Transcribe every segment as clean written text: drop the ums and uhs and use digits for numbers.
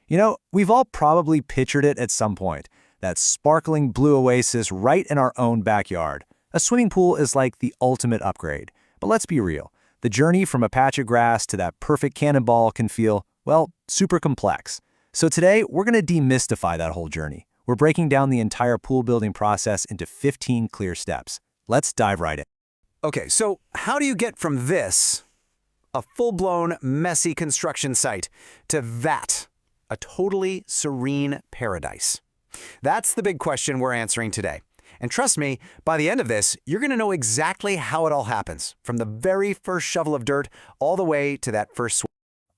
We've all probably pictured it at some point, that sparkling blue oasis right in our own backyard. A swimming pool is like the ultimate upgrade. But let's be real, the journey from a patch of grass to that perfect cannonball can feel, well, super complex. So today, we're going to demystify that whole journey. We're breaking down the entire pool building process into 15 clear steps. Let's dive right in. Okay, so how do you get from this, a full-blown, messy construction site, to that, a totally serene paradise? That's the big question we're answering today. And trust me, by the end of this, you're going to know exactly how it all happens, from the very first shovel of dirt all the way to that first swim.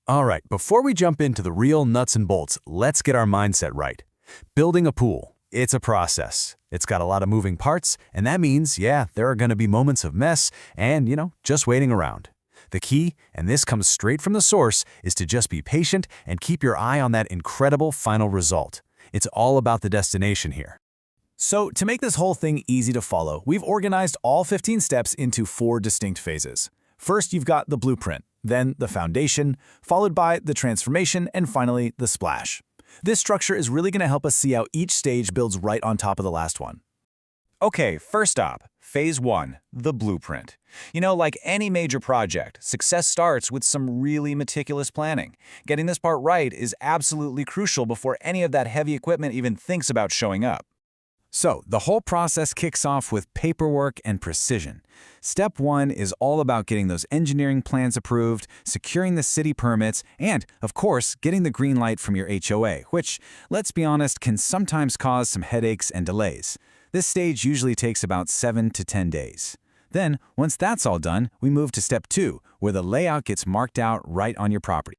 All right, before we jump into the real nuts and bolts, let's get our mindset right. Building a pool, it's a process. It's got a lot of moving parts, and that means, there are going to be moments of mess and, just waiting around. The key, and this comes straight from the source, is to just be patient and keep your eye on that incredible final result. It's all about the destination here. So, to make this whole thing easy to follow, we've organized all 15 steps into 4 distinct phases. First, you've got the blueprint, then the foundation, followed by the transformation, and finally, the splash. This structure is really going to help us see how each stage builds right on top of the last one. Okay, first up, Phase 1, the blueprint. Like any major project, success starts with some really meticulous planning. Getting this part right is absolutely crucial before any of that heavy equipment even thinks about showing up. So, the whole process kicks off with paperwork and precision. Step 1 is all about getting those engineering plans approved, securing the city permits, and, of course, getting the green light from your HOA, which, let's be honest, can sometimes cause some headaches and delays. This stage usually takes about 7 to 10 days. Then, once that's all done, we move to Step 2, where the layout gets marked out right on your property.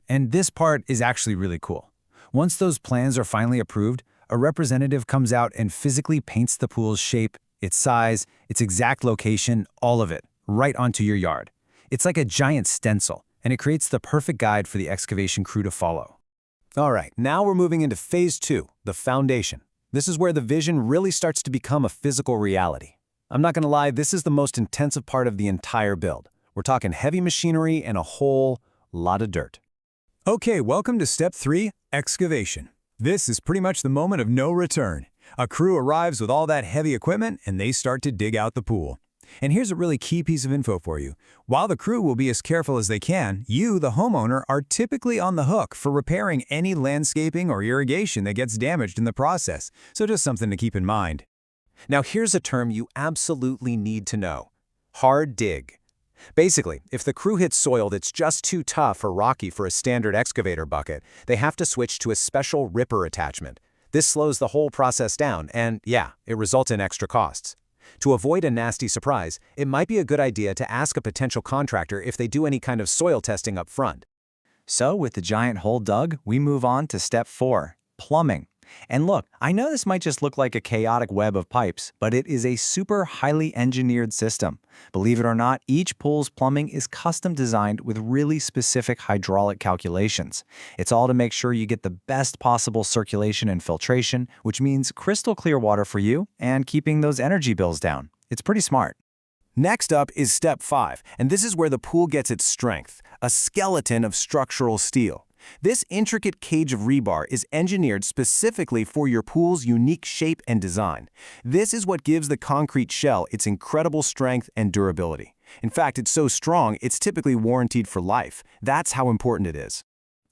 And this part is actually really cool. Once those plans are finally approved, a representative comes out and physically paints the pool's shape, its size, its exact location, all of it, right onto your yard. It's like a giant stencil, and it creates the perfect guide for the excavation crew to follow. All right, now we're moving into Phase 2, the foundation. This is where the vision really starts to become a physical reality. I'm not going to lie, this is the most intensive part of the entire build. We're talking heavy machinery and a whole lot of dirt. Okay, welcome to Step 3, excavation. This is pretty much the moment of no return. A crew arrives with all that heavy equipment and they start to dig out the pool. And here's a really key piece of info for you. While the crew will be as careful as they can, you, the homeowner, are typically on the hook for repairing any landscaping or irrigation that gets damaged in the process. So just something to keep in mind. Now here's a term you absolutely need to know. Hard dig. Basically, if the crew hits soil that's just too tough or rocky for a standard excavator bucket, they have to switch to a special ripper attachment. This slows the whole process down and, it results in extra costs. To avoid a nasty surprise, it might be a good idea to ask a potential contractor if they do any kind of soil testing up front. So, with the giant hole dug, we move on to Step 4, plumbing. And look, I know this might just look like a chaotic web of pipes, but it is a super highly engineered system. Believe it or not, each pool's plumbing is custom designed with really specific hydraulic calculations. It's all to make sure you get the best possible circulation and filtration, which means crystal clear water for you and keeping those energy bills down. It's pretty smart. Next up is Step 5, and this is where the pool gets its strength, a skeleton of structural steel. This intricate cage of rebar is engineered specifically for your pool's unique shape and design. This is what gives the concrete shell its incredible strength and durability. In fact, it's so strong, it's typically warranted for life. That's how important it is.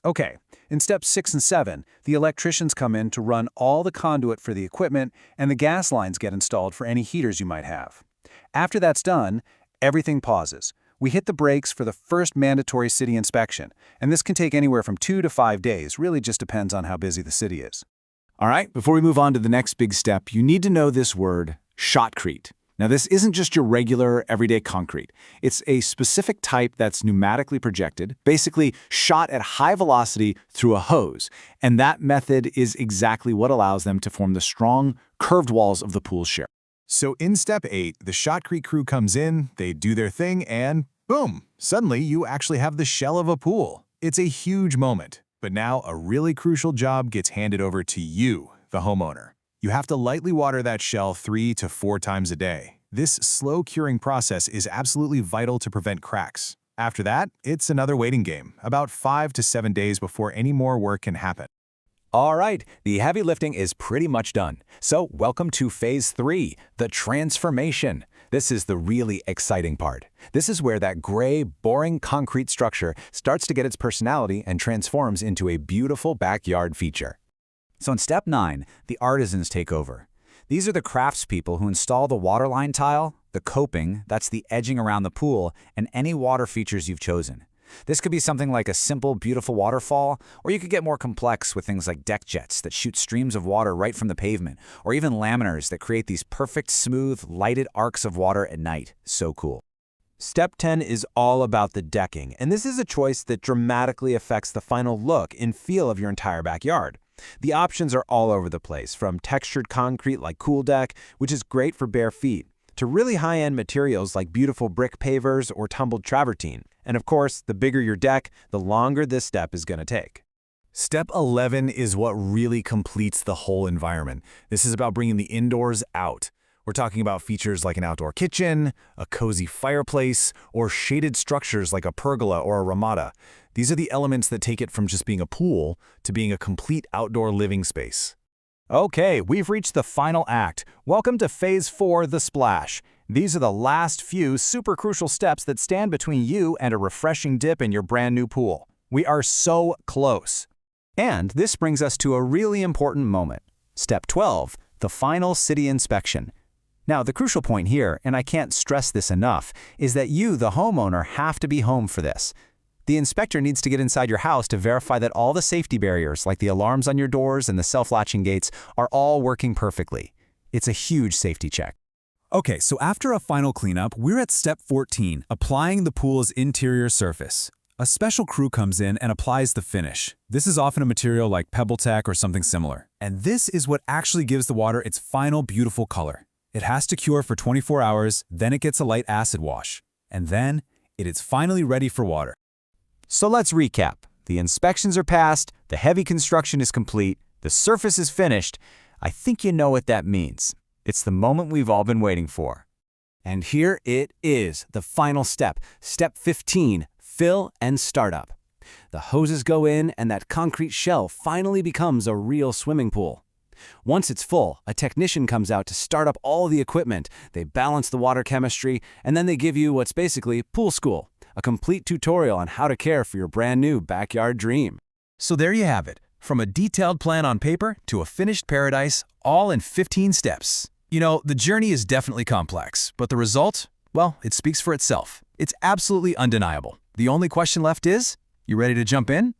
Okay, in Steps 6 and 7, the electricians come in to run all the conduit for the equipment, and the gas lines get installed for any heaters you might have. After that's done, everything pauses. We hit the brakes for the first mandatory city inspection, and this can take anywhere from 2 to 5 days, really just depends on how busy the city is. All right, before we move on to the next big step, you need to know this word, shotcrete. Now this isn't just your regular, everyday concrete. It's a specific type that's pneumatically projected, basically shot at high velocity through a hose, and that method is exactly what allows them to form the strong, curved walls of the pool's shell. So in Step 8, the shotcrete crew comes in, they do their thing, and boom! Suddenly you actually have the shell of a pool. It's a huge moment. But now a really crucial job gets handed over to you, the homeowner. You have to lightly water that shell 3 to 4 times a day. This slow curing process is absolutely vital to prevent cracks. After that, it's another waiting game, about 5 to 7 days before any more work can happen. All right, the heavy lifting is pretty much done. So welcome to Phase 3, the transformation. This is the really exciting part. This is where that gray, boring concrete structure starts to get its personality and transforms into a beautiful backyard feature. So in Step 9, the artisans take over. These are the craftspeople who install the waterline tile, the coping, that's the edging around the pool, and any water features you've chosen. This could be something like a simple, beautiful waterfall, or you could get more complex with things like deck jets that shoot streams of water right from the pavement, or even laminars that create these perfect, smooth, lighted arcs of water at night. So cool. Step 10 is all about the decking, and this is a choice that dramatically affects the final look and feel of your entire backyard. The options are all over the place, from textured concrete like Cool Deck, which is great for bare feet, to really high-end materials like beautiful brick pavers or tumbled travertine. And of course, the bigger your deck, the longer this step is going to take. Step 11 is what really completes the whole environment. This is about bringing the indoors out. We're talking about features like an outdoor kitchen, a cozy fireplace, or shaded structures like a pergola or a ramada. These are the elements that take it from just being a pool to being a complete outdoor living space. Okay, we've reached the final act. Welcome to Phase 4, the splash. These are the last few super crucial steps that stand between you and a refreshing dip in your brand new pool. We are so close. And this brings us to a really important moment. Step 12, the final city inspection. Now, the crucial point here, and I can't stress this enough, is that you, the homeowner, have to be home for this. The inspector needs to get inside your house to verify that all the safety barriers, like the alarms on your doors and the self-latching gates, are all working perfectly. It's a huge safety check. Okay, so after a final cleanup, we're at Step 14, applying the pool's interior surface. A special crew comes in and applies the finish. This is often a material like PebbleTech or something similar. And this is what actually gives the water its final beautiful color. It has to cure for 24 hours, then it gets a light acid wash. And then it is finally ready for water. So let's recap. The inspections are passed, the heavy construction is complete, the surface is finished. I think you know what that means. It's the moment we've all been waiting for. And here it is, the final step, Step 15, fill and startup. The hoses go in and that concrete shell finally becomes a real swimming pool. Once it's full, a technician comes out to start up all the equipment, they balance the water chemistry, and then they give you what's basically pool school, a complete tutorial on how to care for your brand new backyard dream. So there you have it, from a detailed plan on paper to a finished paradise, all in 15 steps. You know, the journey is definitely complex, but the result, well, it speaks for itself. It's absolutely undeniable. The only question left is, you ready to jump in?